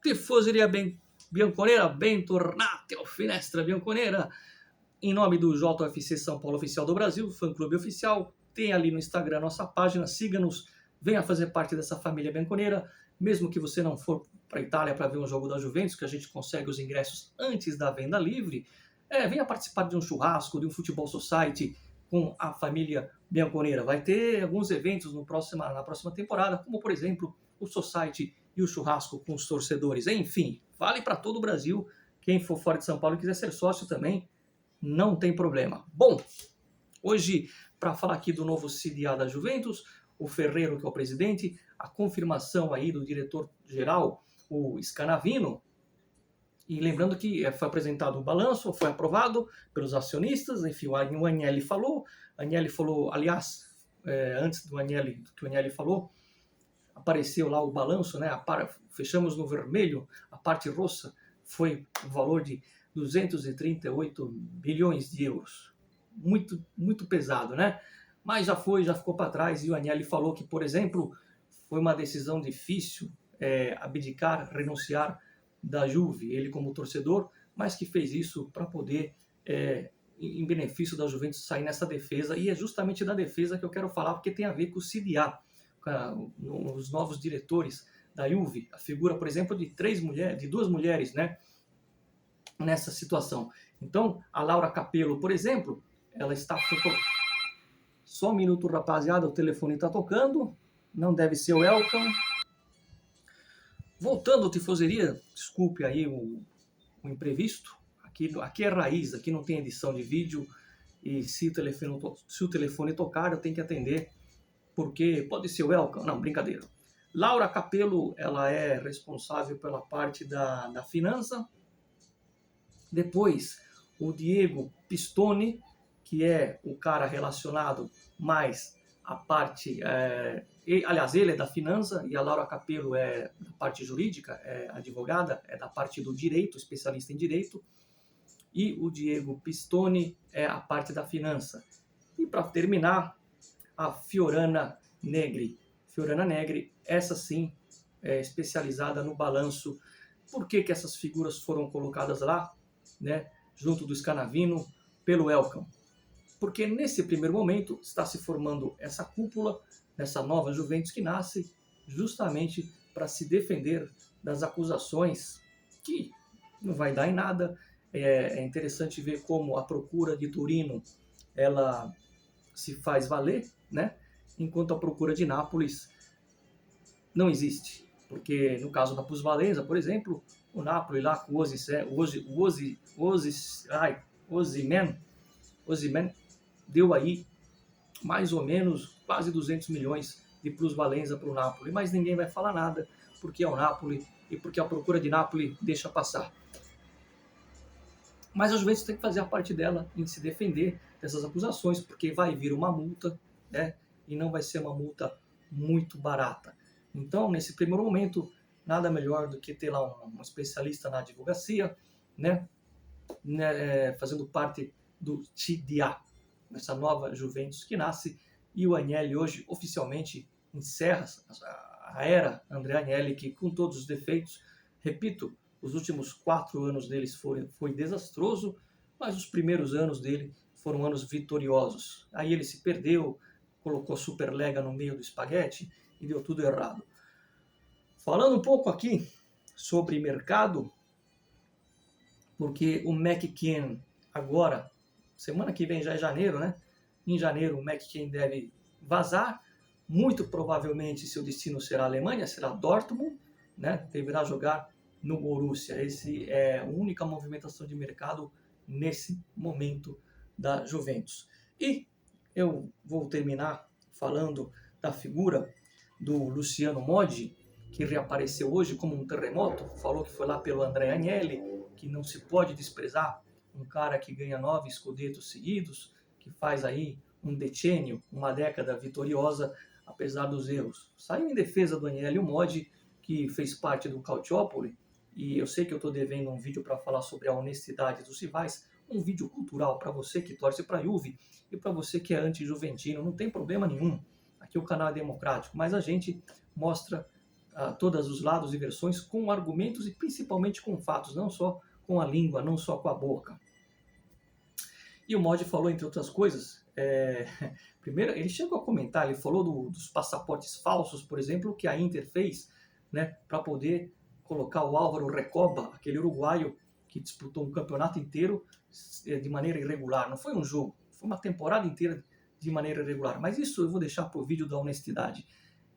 Tifoseria Bianconera, bentornati ao Finestra Bianconera. Em nome do JFC São Paulo Oficial do Brasil, fã-clube oficial, tem ali no Instagram a nossa página, siga-nos, venha fazer parte dessa família bianconera, mesmo que você não for para a Itália para ver um jogo da Juventus, que a gente consegue os ingressos antes da venda livre, venha participar de um churrasco, de um futebol society com a família bianconera. Vai ter alguns eventos na próxima temporada, como por exemplo o society e o churrasco com os torcedores. Enfim, vale para todo o Brasil. Quem for fora de São Paulo e quiser ser sócio também, não tem problema. Bom, hoje, para falar aqui do novo CDA da Juventus, o Ferreiro, que é o presidente, a confirmação aí do diretor-geral, o Scanavino, e lembrando que foi apresentado o balanço, foi aprovado pelos acionistas, enfim, o Agnelli falou, aliás, antes do que o Agnelli falou, apareceu lá o balanço, né? Fechamos no vermelho, a parte roxa foi o valor de 238 bilhões de euros. Muito, muito pesado, né? Mas já ficou para trás, e o Agnelli falou que, por exemplo, foi uma decisão difícil abdicar, renunciar da Juve, ele como torcedor, mas que fez isso para poder, em benefício da Juventus, sair nessa defesa, e é justamente da defesa que eu quero falar, porque tem a ver com o CDA, os novos diretores da Juve, a figura, por exemplo, de duas mulheres, né, nessa situação. Então, a Laura Capello, por exemplo, ela está... Só um minuto, rapaziada, o telefone está tocando, não deve ser o Welcome. Voltando ao Tifoseria, desculpe aí o imprevisto, aqui é raiz, aqui não tem edição de vídeo, e se o telefone tocar, eu tenho que atender, porque pode ser o Welcome, não, brincadeira. Laura Capello, ela é responsável pela parte da finança. Depois, o Diego Pistone, que é o cara relacionado mais à parte... aliás, ele é da finança, e a Laura Capello é da parte jurídica, é advogada, é da parte do direito, especialista em direito. E o Diego Pistone é a parte da finança. E para terminar, a Fiorana Negri. Fiorana Negri, essa sim, é especializada no balanço. Por que essas figuras foram colocadas lá, né, junto do Scanavino, pelo Welcome? Porque nesse primeiro momento está se formando essa cúpula, nessa nova Juventus que nasce justamente para se defender das acusações que não vai dar em nada. É interessante ver como a procura de Turino ela se faz valer, né? Enquanto a procura de Nápoles não existe. Porque no caso da plusvalenza, por exemplo, o Napoli lá com o Osimhen deu aí mais ou menos quase 200 milhões de plusvalenza para o Napoli, mas ninguém vai falar nada, porque é o Napoli e porque a procura de Napoli deixa passar. Mas a Juventus tem que fazer a parte dela em se defender dessas acusações, porque vai vir uma multa, né? E não vai ser uma multa muito barata. Então, nesse primeiro momento, nada melhor do que ter lá um especialista na advocacia, né? Fazendo parte do CDA, essa nova Juventus que nasce, e o Agnelli hoje oficialmente encerra a era André Agnelli, que com todos os defeitos, repito, os últimos 4 anos deles foi desastroso, mas os primeiros anos dele foram anos vitoriosos. Aí ele se perdeu, colocou a Superlega no meio do espaguete e deu tudo errado. Falando um pouco aqui sobre mercado, porque o McKean agora, semana que vem já é janeiro, né? Em janeiro o McKean deve vazar, muito provavelmente seu destino será a Alemanha, será Dortmund, né? Deverá jogar no Borussia. Esse é a única movimentação de mercado nesse momento da Juventus. E eu vou terminar falando da figura do Luciano Moggi, que reapareceu hoje como um terremoto, falou que foi lá pelo André Agnelli, que não se pode desprezar um cara que ganha 9 scudettos seguidos, que faz aí um decênio, uma década vitoriosa, apesar dos erros. Saiu em defesa do Agnelli o Moggi, que fez parte do Calciopoli, e eu sei que eu estou devendo um vídeo para falar sobre a honestidade dos rivais, um vídeo cultural para você que torce para a Juve e para você que é anti-juventino, não tem problema nenhum. Aqui o canal é democrático, mas a gente mostra todos os lados e versões com argumentos e principalmente com fatos, não só com a língua, não só com a boca. E o Mod falou, entre outras coisas, primeiro ele chegou a comentar, ele falou dos passaportes falsos, por exemplo, que a Inter fez, né, para poder colocar o Álvaro Recoba, aquele uruguaio que disputou um campeonato inteiro de maneira irregular. Não foi um jogo, foi uma temporada inteira de maneira irregular. Mas isso eu vou deixar para o vídeo da honestidade.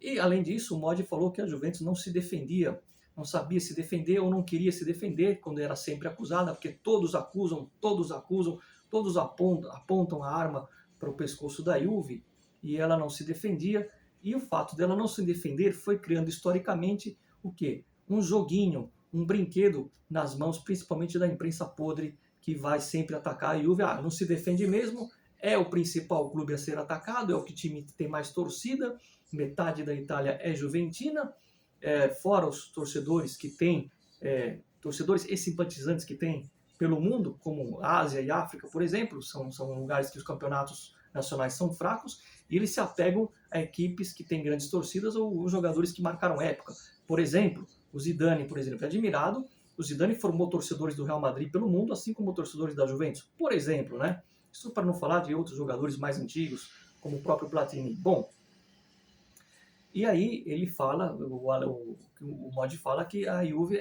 E, além disso, o Mod falou que a Juventus não se defendia, não sabia se defender ou não queria se defender quando era sempre acusada, porque todos acusam, todos apontam a arma para o pescoço da Juve e ela não se defendia. E o fato dela não se defender foi criando historicamente o quê? Um joguinho, um brinquedo nas mãos, principalmente da imprensa podre, que vai sempre atacar a Juve. Não se defende mesmo, é o principal clube a ser atacado, é o time que tem mais torcida, metade da Itália é juventina, fora os torcedores que tem, torcedores e simpatizantes que tem pelo mundo, como Ásia e África, por exemplo, são lugares que os campeonatos nacionais são fracos, e eles se apegam a equipes que têm grandes torcidas ou jogadores que marcaram época. Por exemplo, o Zidane, por exemplo, é admirado. O Zidane formou torcedores do Real Madrid pelo mundo, assim como torcedores da Juventus, por exemplo, né? Isso para não falar de outros jogadores mais antigos, como o próprio Platini. Bom, e aí ele fala, o Mod fala que a Juve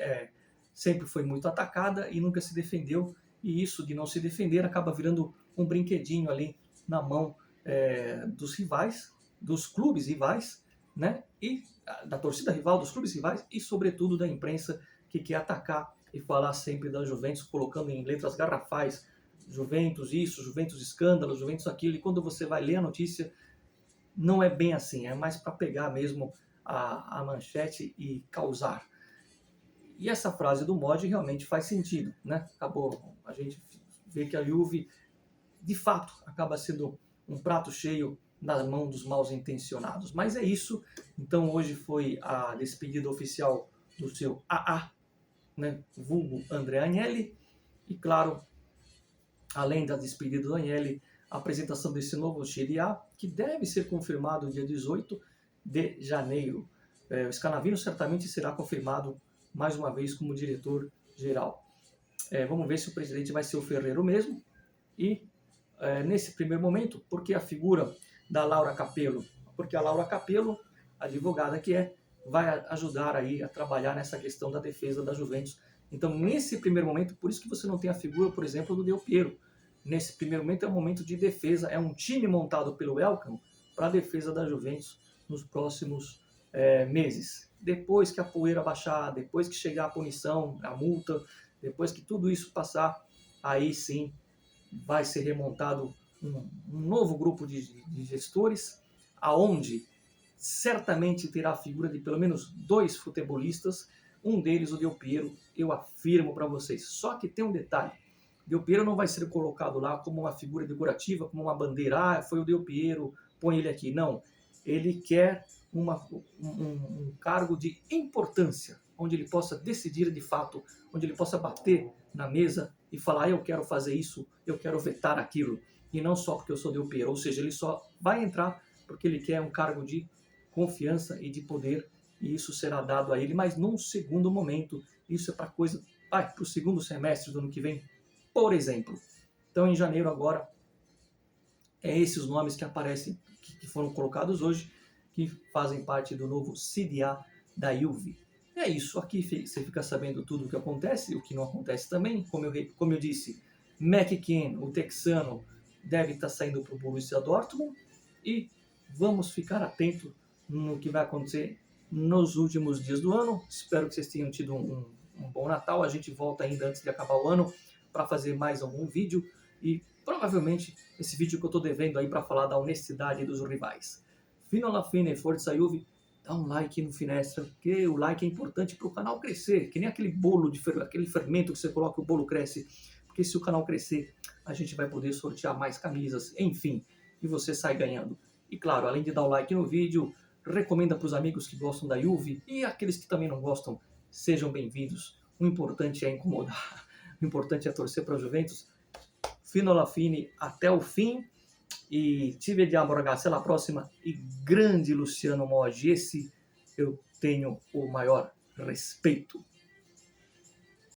sempre foi muito atacada e nunca se defendeu, e isso de não se defender acaba virando um brinquedinho ali na mão dos rivais, dos clubes rivais, né? E da torcida rival, dos clubes rivais e, sobretudo, da imprensa que quer atacar e falar sempre da Juventus, colocando em letras garrafais Juventus isso, Juventus escândalo, Juventus aquilo, e quando você vai ler a notícia, não é bem assim, é mais para pegar mesmo a manchete e causar. E essa frase do Mod realmente faz sentido, né? A gente vê que a Juve, de fato, acaba sendo um prato cheio na mão dos mal intencionados. Mas é isso. Então hoje foi a despedida oficial do seu AA, né? Vulgo André Agnelli. E claro, além da despedida do Agnelli, a apresentação desse novo Serie A, que deve ser confirmado dia 18 de janeiro. O Scanavino certamente será confirmado mais uma vez como diretor-geral. Vamos ver se o presidente vai ser o Ferreiro mesmo. E nesse primeiro momento, porque a figura da Laura Capello? Porque a Laura Capello, advogada que vai ajudar aí a trabalhar nessa questão da defesa da Juventus. Então, nesse primeiro momento, por isso que você não tem a figura, por exemplo, do Del Piero. Nesse primeiro momento é um momento de defesa, é um time montado pelo Elkann para a defesa da Juventus nos próximos meses. Depois que a poeira baixar, depois que chegar a punição, a multa, depois que tudo isso passar, aí sim vai ser remontado um novo grupo de gestores, aonde certamente terá a figura de pelo menos 2 futebolistas, um deles o Del Piero, eu afirmo para vocês. Só que tem um detalhe, Del Piero não vai ser colocado lá como uma figura decorativa, como uma bandeira, foi o Del Piero, põe ele aqui. Não, ele quer um cargo de importância, onde ele possa decidir de fato, onde ele possa bater na mesa e falar, eu quero fazer isso, eu quero vetar aquilo, e não só porque eu sou Del Piero. Ou seja, ele só vai entrar porque ele quer um cargo de confiança e de poder, e isso será dado a ele, mas num segundo momento. Isso é para o segundo semestre do ano que vem, por exemplo. Então, em janeiro agora, esses os nomes que aparecem, que foram colocados hoje, que fazem parte do novo CDA da Juve. É isso, aqui você fica sabendo tudo o que acontece, o que não acontece também. Como eu disse, McKennie, o texano, deve estar saindo para o Borussia Dortmund, e vamos ficar atento no que vai acontecer nos últimos dias do ano. Espero que vocês tenham tido um bom Natal. A gente volta ainda antes de acabar o ano para fazer mais algum vídeo, e provavelmente esse vídeo que eu estou devendo aí para falar da honestidade dos rivais. Fino alla fine, Forza Juve, dá um like no Finestra, porque o like é importante para o canal crescer, que nem aquele bolo, aquele fermento que você coloca, o bolo cresce, porque se o canal crescer, a gente vai poder sortear mais camisas, enfim, e você sai ganhando. E claro, além de dar o like no vídeo, recomenda para os amigos que gostam da Juve, e aqueles que também não gostam, sejam bem-vindos. O importante é incomodar, o importante é torcer para a Juventus. Fino alla fine, até o fim. E ci vediamo ragazzi alla prossima. E grande Luciano Moggi, esse eu tenho o maior respeito.